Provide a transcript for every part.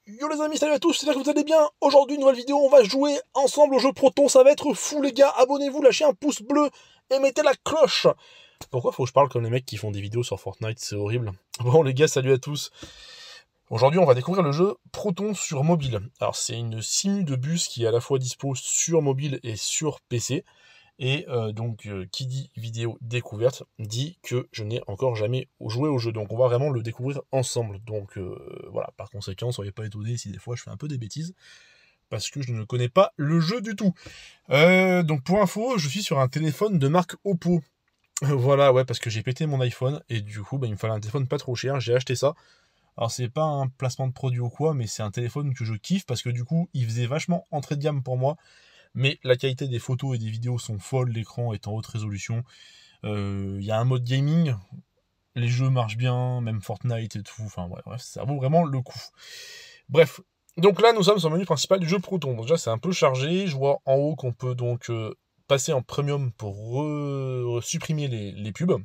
Yo les amis, salut à tous, j'espère que vous allez bien. Aujourd'hui, nouvelle vidéo, on va jouer ensemble au jeu Proton, ça va être fou les gars. Abonnez-vous, lâchez un pouce bleu et mettez la cloche. Pourquoi faut que je parle comme les mecs qui font des vidéos sur Fortnite, c'est horrible. Bon les gars, salut à tous. Aujourd'hui, on va découvrir le jeu Proton sur mobile. Alors c'est une simu de bus qui est à la fois dispo sur mobile et sur PC. Et qui dit vidéo découverte dit que je n'ai encore jamais joué au jeu. Donc on va vraiment le découvrir ensemble. Donc voilà, par conséquent, soyez pas étonnés si des fois je fais un peu des bêtises. Parce que je ne connais pas le jeu du tout. Donc pour info, je suis sur un téléphone de marque Oppo. Voilà, ouais, parce que j'ai pété mon iPhone. Et du coup, il me fallait un téléphone pas trop cher. J'ai acheté ça. Alors c'est pas un placement de produit ou quoi, mais c'est un téléphone que je kiffe. Parce que du coup, il faisait vachement entrée de gamme pour moi. Mais la qualité des photos et des vidéos sont folles, l'écran est en haute résolution. Il y a un mode gaming, les jeux marchent bien, même Fortnite et tout. Enfin bref, ça vaut vraiment le coup. Bref, donc là nous sommes sur le menu principal du jeu Proton. Donc déjà c'est un peu chargé. Je vois en haut qu'on peut donc passer en premium pour supprimer les pubs.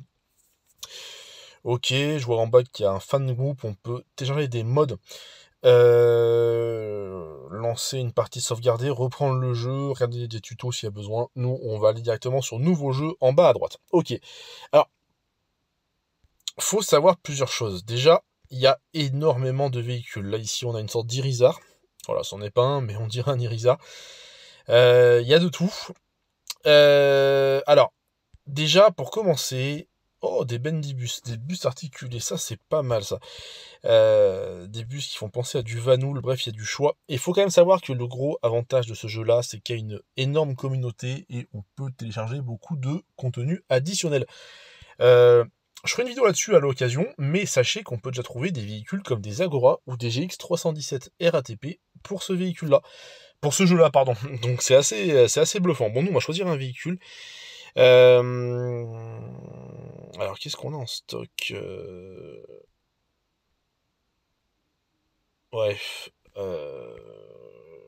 Ok, je vois en bas qu'il y a un fan group, on peut télécharger des mods. Lancer une partie sauvegardée, reprendre le jeu, regarder des tutos s'il y a besoin. Nous, on va aller directement sur nouveau jeu en bas à droite. Ok. Alors, faut savoir plusieurs choses. Déjà, il y a énormément de véhicules. Là, ici, on a une sorte d'Irizar. Voilà, c'en est pas un, mais on dirait un Irizar. Il y a de tout. Alors, déjà, pour commencer... Oh, des bendibus, des bus articulés, ça c'est pas mal ça. Des bus qui font penser à du Vanoul, bref, il y a du choix. Et il faut quand même savoir que le gros avantage de ce jeu-là, c'est qu'il y a une énorme communauté et on peut télécharger beaucoup de contenu additionnel. Je ferai une vidéo là-dessus à l'occasion, mais sachez qu'on peut déjà trouver des véhicules comme des Agora ou des GX 317 RATP pour ce véhicule-là. Pour ce jeu-là, pardon. Donc c'est assez bluffant. Bon, nous, on va choisir un véhicule. Alors, qu'est-ce qu'on a en stock Bref.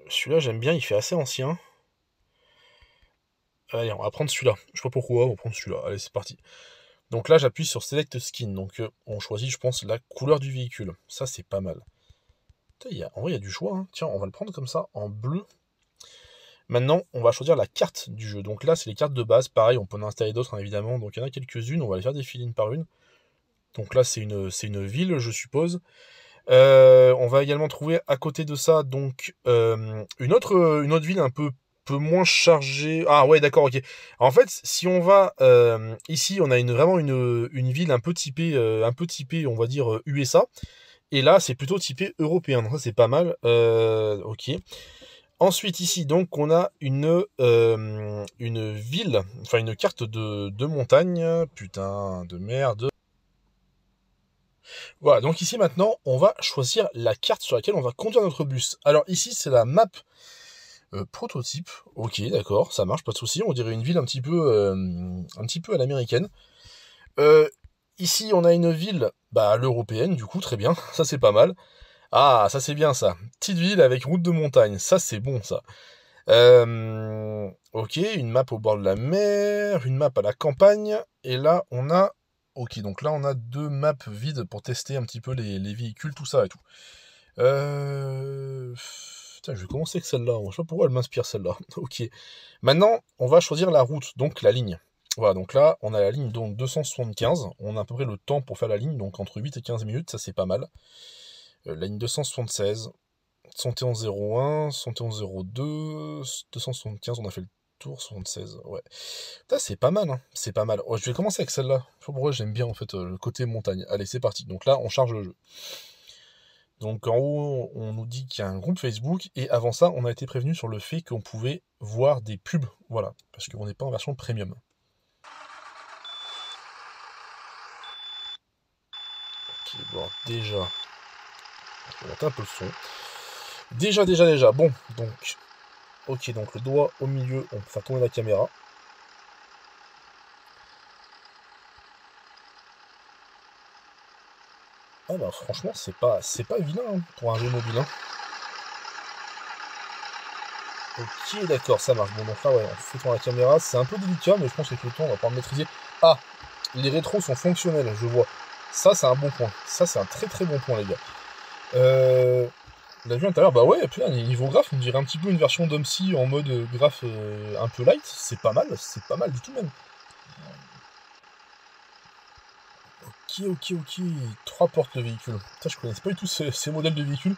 Celui-là, j'aime bien, il fait assez ancien. Allez, on va prendre celui-là. Je sais pas pourquoi, on va prendre celui-là. Allez, c'est parti. Donc là, j'appuie sur Select Skin. Donc, on choisit, je pense, la couleur du véhicule. Ça, c'est pas mal. Putain, en vrai, il y a du choix. Hein. Tiens, on va le prendre comme ça, en bleu. Maintenant, on va choisir la carte du jeu. Donc là, c'est les cartes de base. Pareil, on peut en installer d'autres, hein, évidemment. Donc il y en a quelques-unes. On va les faire défiler une par une. Donc là, c'est une ville, je suppose. On va également trouver à côté de ça donc une autre ville un peu moins chargée. Ah ouais, d'accord, ok. En fait, si on va ici, on a vraiment une ville un peu typée, on va dire USA. Et là, c'est plutôt typé européen. Donc ça, c'est pas mal. Ok. Ensuite, ici, donc, on a une ville, enfin une carte de montagne. Putain de merde. Voilà, donc ici maintenant, on va choisir la carte sur laquelle on va conduire notre bus. Alors ici, c'est la map prototype. Ok, d'accord, ça marche, pas de souci. On dirait une ville un petit peu à l'américaine. Ici, on a une ville, l'européenne, du coup, très bien. Ça, c'est pas mal. Ah, ça, c'est bien, ça. Petite ville avec route de montagne. Ça, c'est bon, ça. Ok, une map au bord de la mer, une map à la campagne. Et là, on a... Ok, donc là, on a deux maps vides pour tester un petit peu les véhicules, tout ça et tout. Putain, je vais commencer avec celle-là. Je sais pas pourquoi elle m'inspire, celle-là. Ok. Maintenant, on va choisir la route, donc la ligne. Voilà, donc là, on a la ligne donc 275. On a à peu près le temps pour faire la ligne, donc entre 8 et 15 minutes, ça c'est pas mal. La ligne 276, 7101, 7102, 275, on a fait le tour, 76, ouais. Ça, c'est pas mal, hein. C'est pas mal. Oh, je vais commencer avec celle-là. Je sais pas pourquoi j'aime bien, en fait, le côté montagne. Allez, c'est parti. Donc là, on charge le jeu. Donc en haut, on nous dit qu'il y a un groupe Facebook. Et avant ça, on a été prévenu sur le fait qu'on pouvait voir des pubs. Voilà, parce qu'on n'est pas en version premium. Ok, bon, déjà... On va monter un peu le son. Déjà. Bon, donc... Ok, donc le doigt au milieu, on peut faire tourner la caméra. Ah bah franchement, c'est pas vilain hein, pour un jeu mobile. Hein. Ok, d'accord, ça marche. Bon, donc là, ouais, on fait tourner la caméra. C'est un peu délicat, mais je pense qu'avec le temps, on va pouvoir le maîtriser. Ah, les rétros sont fonctionnels, je vois. Ça, c'est un bon point. Ça, c'est un très très bon point, les gars. La vue intérieure, bah ouais, putain, niveau graphe, on dirait un petit peu une version d'Omsi en mode graphe un peu light. C'est pas mal du tout même. Ok. 3 portes le véhicule. Putain, je connaissais pas du tout ces modèles de véhicules.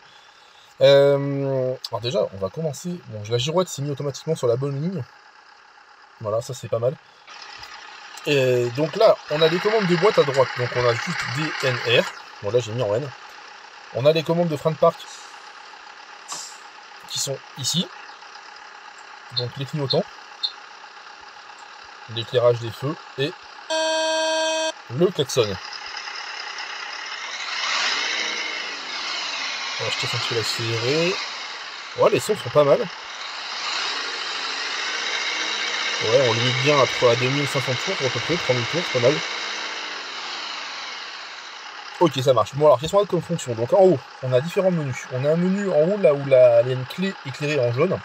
Alors déjà, on va commencer. Bon, la girouette s'est mise automatiquement sur la bonne ligne. Voilà, ça c'est pas mal. Et donc là, on a les commandes de boîte à droite. Donc on a juste DNR. Bon là j'ai mis en N. On a les commandes de frein de parc qui sont ici. Donc les clignotants, l'éclairage des feux et le klaxon. On va acheter un petit peu l'accéléré. Ouais, les sons sont pas mal. Ouais, on limite bien à 2500 tours à peu près, 3000 tours, pas mal. Ok, ça marche. Bon alors, qu'est-ce qu'on a comme fonction? Donc en haut, on a différents menus. On a un menu en haut là où il y a une clé éclairée en jaune.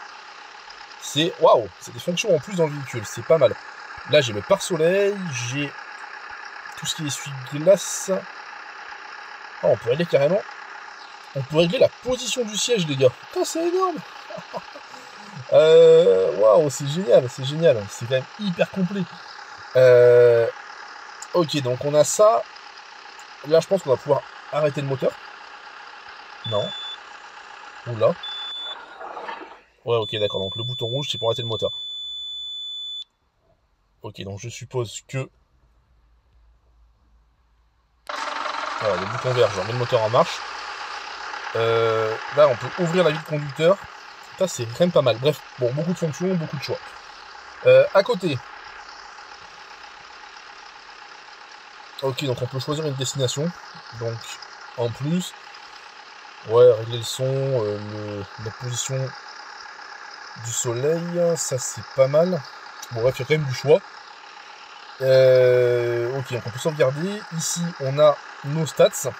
C'est waouh, c'est des fonctions en plus dans le véhicule, c'est pas mal. Là j'ai le pare-soleil, j'ai tout ce qui essuie-glace. Oh, on peut régler carrément. On peut régler la position du siège, les gars. Putain, c'est énorme. Waouh, c'est génial. C'est quand même hyper complet. Ok, donc on a ça. Là, je pense qu'on va pouvoir arrêter le moteur. Non. Oula. Ouais, ok, d'accord. Donc le bouton rouge, c'est pour arrêter le moteur. Ok, donc je suppose que... Voilà, le bouton vert, je remets le moteur en marche. Là, on peut ouvrir la vitre conducteur. Ça, c'est quand même pas mal. Bref, bon, beaucoup de fonctions, beaucoup de choix. À côté. Ok, donc on peut choisir une destination. Donc, en plus, ouais, régler le son, la position du soleil, ça c'est pas mal. Bon, bref, il y a quand même du choix. Ok, donc on peut sauvegarder. Ici, on a nos stats.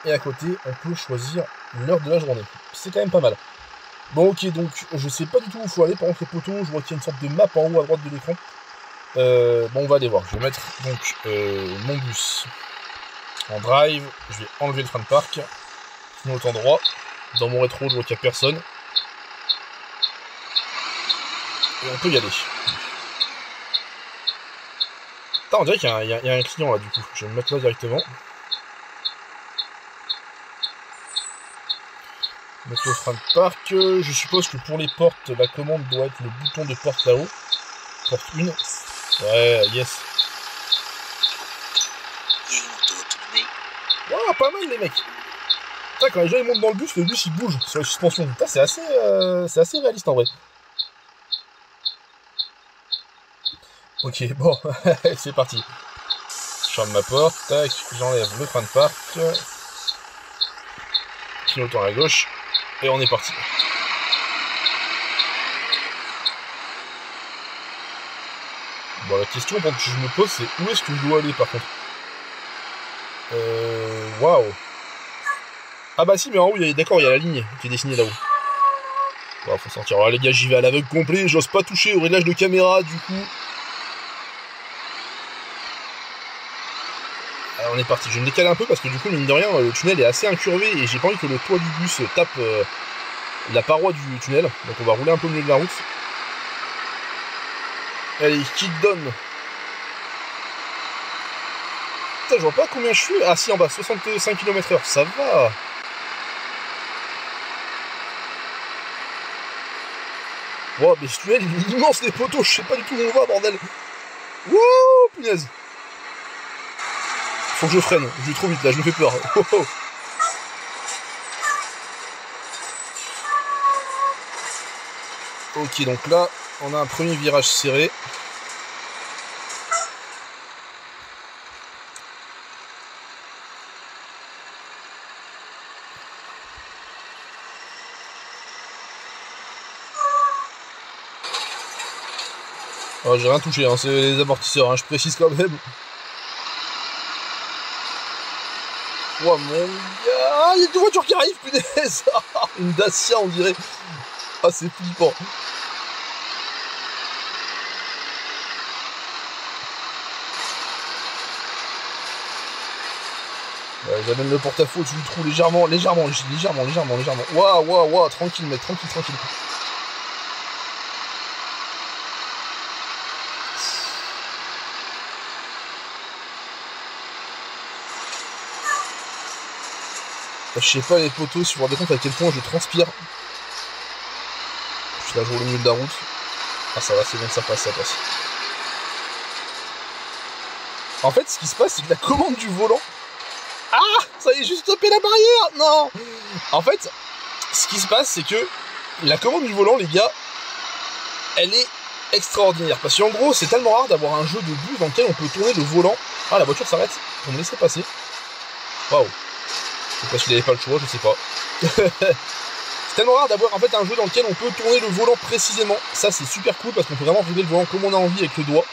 Et à côté, on peut choisir l'heure de la journée. C'est quand même pas mal. Bon, ok, donc je sais pas du tout où il faut aller. Par contre, les poteaux, je vois qu'il y a une sorte de map en haut à droite de l'écran. Bon, on va aller voir. Je vais mettre donc mon bus en drive. Je vais enlever le frein de parc. Clignotant droit. Dans mon rétro, je vois qu'il n'y a personne. Et on peut y aller. Putain, on dirait qu'il y a un client là, du coup. Je vais me mettre là directement. Mettre le frein de parc. Je suppose que pour les portes, la commande doit être le bouton de porte là-haut. Porte 1. Ouais, yes. Waouh, pas mal les mecs. Putain, quand les gens ils montent dans le bus il bouge sur la suspension. Putain, c'est assez réaliste en vrai. Ok, bon, c'est parti. Je ferme ma porte, tac, j'enlève le frein de parc. Clignotant à gauche. Et on est parti. Bon, la question que je me pose, c'est où est-ce que je dois aller par contre? Waouh. Ah bah si, mais en haut, d'accord, il y a la ligne qui est dessinée là-haut. Bon, faut sortir. Alors les gars, j'y vais à l'aveugle complet, j'ose pas toucher au réglage de caméra, du coup. Alors on est parti, je vais me décaler un peu parce que du coup, mine de rien, le tunnel est assez incurvé et j'ai pas envie que le toit du bus tape la paroi du tunnel. Donc on va rouler un peu au milieu de la route. Allez, kick down. Putain, je vois pas combien je suis. Ah si, en bas, 65 km/h, ça va. Wow, mais ce tunnel, il est immense, les poteaux, je sais pas du tout où on va, bordel. Wouh, punaise. Faut que je freine, je vais trop vite là, je me fais peur. Oh, oh. Ok, donc là, on a un premier virage serré. Oh, j'ai rien touché, hein, c'est les amortisseurs, hein, je précise quand même. Oh mon gars, ah, il y a deux voitures qui arrivent, punaise. Une Dacia, on dirait. Ah, c'est flippant. j'amène le porte-à-faux au-dessus du trou légèrement. Waouh, tranquille, mec, tranquille. Je sais pas les poteaux, si vous vous rendez compte à quel point je transpire. Je suis là, je roule au milieu de la route. Ah ça va, c'est bon, ça passe. En fait, ce qui se passe, c'est que la commande du volant... Ah, ça y est, j'ai stoppé la barrière. Non. En fait, ce qui se passe, c'est que la commande du volant, les gars, elle est extraordinaire. Parce qu'en gros, c'est tellement rare d'avoir un jeu de bus dans lequel on peut tourner le volant. Ah, la voiture s'arrête pour me laisser passer. Waouh. Je sais pas s'il n'avait pas le choix, je sais pas. C'est tellement rare d'avoir en fait un jeu dans lequel on peut tourner le volant précisément. Ça, c'est super cool parce qu'on peut vraiment régler le volant comme on a envie avec le doigt.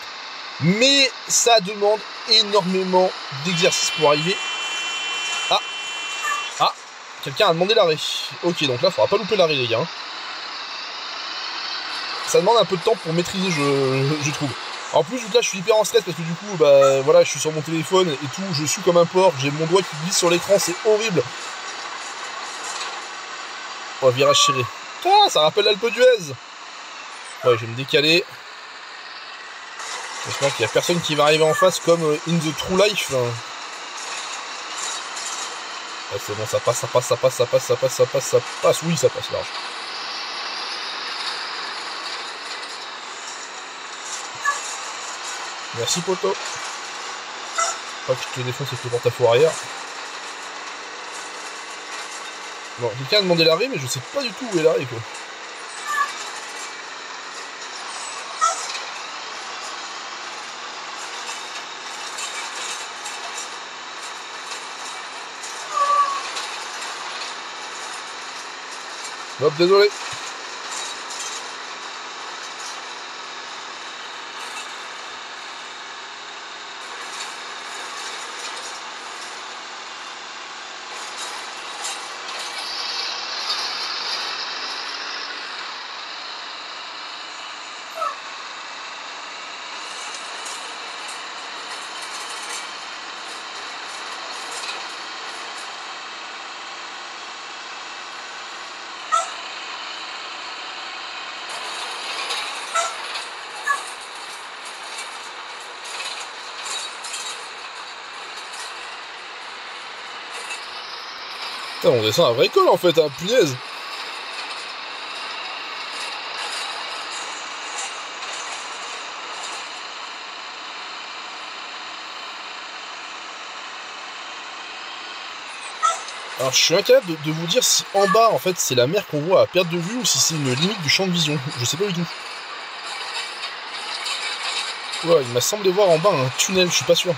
Mais ça demande énormément d'exercice pour arriver. Ah, quelqu'un a demandé l'arrêt. Ok, donc là, il faudra pas louper l'arrêt, les gars. Ça demande un peu de temps pour maîtriser, je trouve. En plus, là, je suis hyper en stress parce que du coup, bah voilà, je suis sur mon téléphone et tout, je suis comme un porc, j'ai mon doigt qui glisse sur l'écran, c'est horrible. Oh, virage serré. Ah, ça rappelle l'Alpe d'Huez. Ouais, je vais me décaler. J'espère qu'il n'y a personne qui va arriver en face comme in the true life. Ouais, c'est bon, ça passe. Oui, ça passe large. Merci, poteau. Pas que je te défonce avec le porte-à-faux arrière. Bon, quelqu'un a demandé l'arrêt, mais je sais pas du tout où est l'arrêt, quoi. Hop, désolé. Putain, on descend à vrai col en fait, hein, punaise. Alors je suis incapable de vous dire si en bas en fait c'est la mer qu'on voit à perte de vue ou si c'est une limite du champ de vision. Je sais pas du tout. Ouais, il m'a semblé voir en bas un tunnel, je suis pas sûr.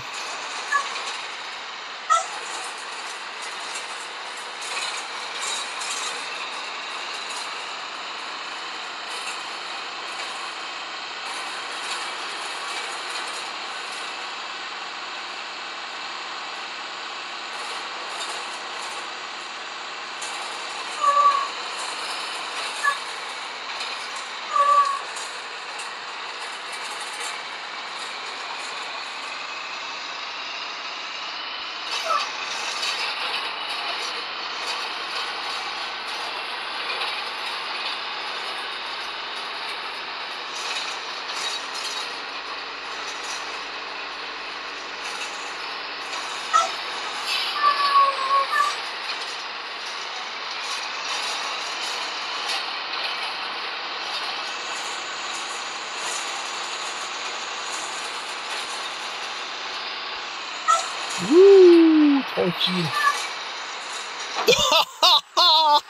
Ouh, tranquille.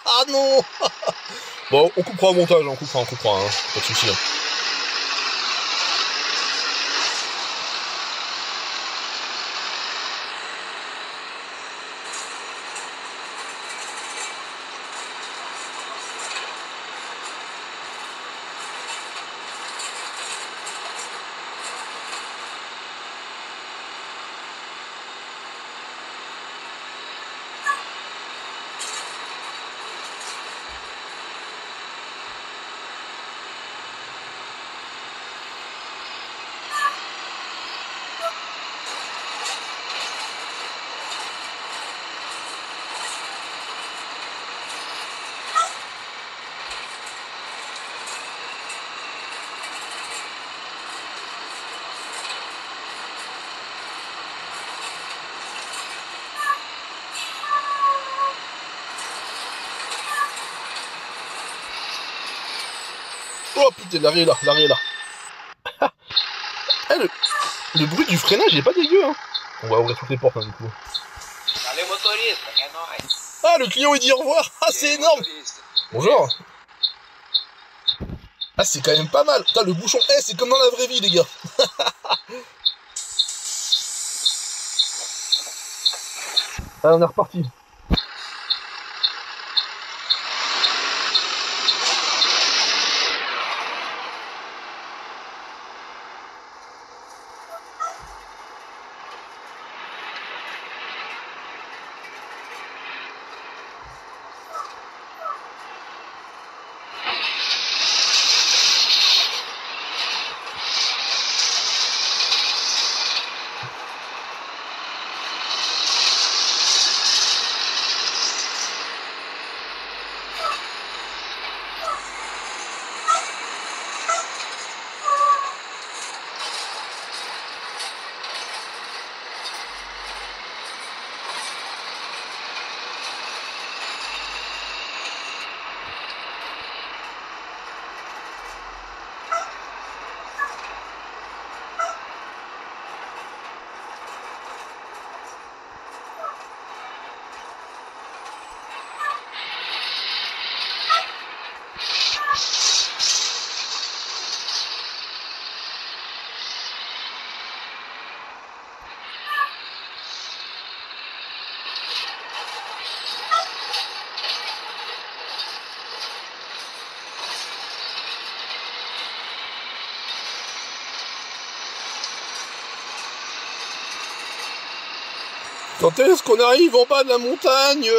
Ah non. Bon, on coupera au montage, on coupera, hein. Pas de soucis. Hein. Oh putain, l'arrêt est là, l'arrêt est là. Eh, le bruit du freinage est pas dégueu, hein. On va ouvrir toutes les portes, hein, du coup. Ah, le client il dit au revoir. Ah, c'est énorme. Bonjour. Ah, c'est quand même pas mal. Putain, le bouchon, c'est comme dans la vraie vie, les gars. Ah, on est reparti. Quand est-ce qu'on arrive en bas de la montagne?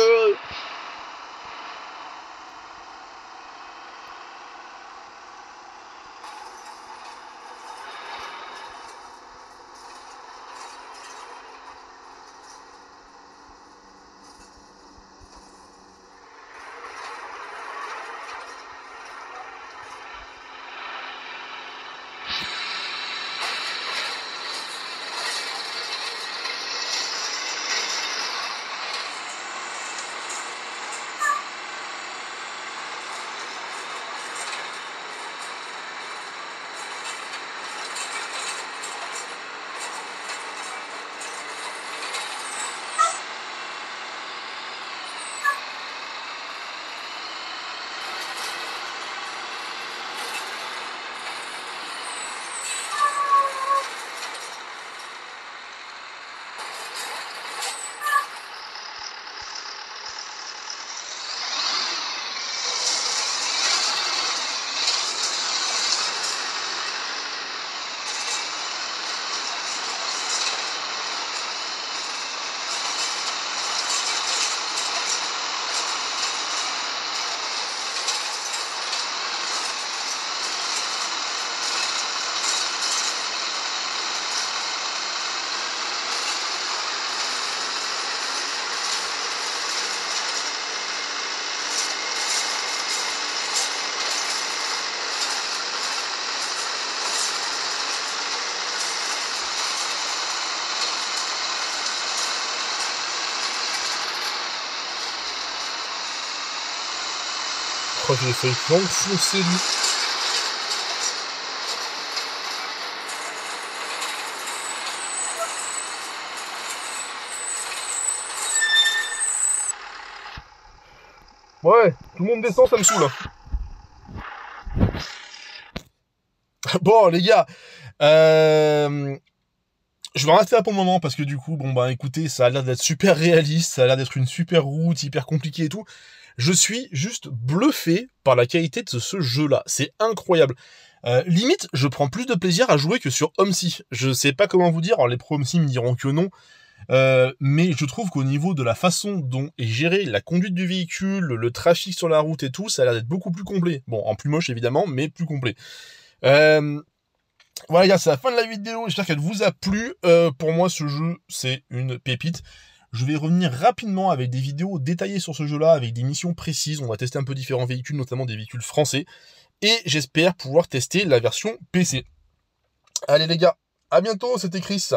Oh, j'ai failli l'enfoncer, lui. Ouais, tout le monde descend, ça me saoule. Bon, les gars, je vais en rester là pour le moment parce que du coup, bon bah écoutez, ça a l'air d'être super réaliste, ça a l'air d'être une super route, hyper compliquée et tout. Je suis juste bluffé par la qualité de ce jeu-là. C'est incroyable. Limite, je prends plus de plaisir à jouer que sur Homsi. Je sais pas comment vous dire, alors les pros Homsi me diront que non. Mais je trouve qu'au niveau de la façon dont est gérée la conduite du véhicule, le trafic sur la route et tout, ça a l'air d'être beaucoup plus complet. Bon, en plus moche évidemment, mais plus complet. Voilà les gars, c'est la fin de la vidéo, j'espère qu'elle vous a plu. Pour moi ce jeu c'est une pépite. Je vais revenir rapidement avec des vidéos détaillées sur ce jeu-là, avec des missions précises. On va tester un peu différents véhicules, notamment des véhicules français. Et j'espère pouvoir tester la version PC. Allez les gars, à bientôt, c'était Chris.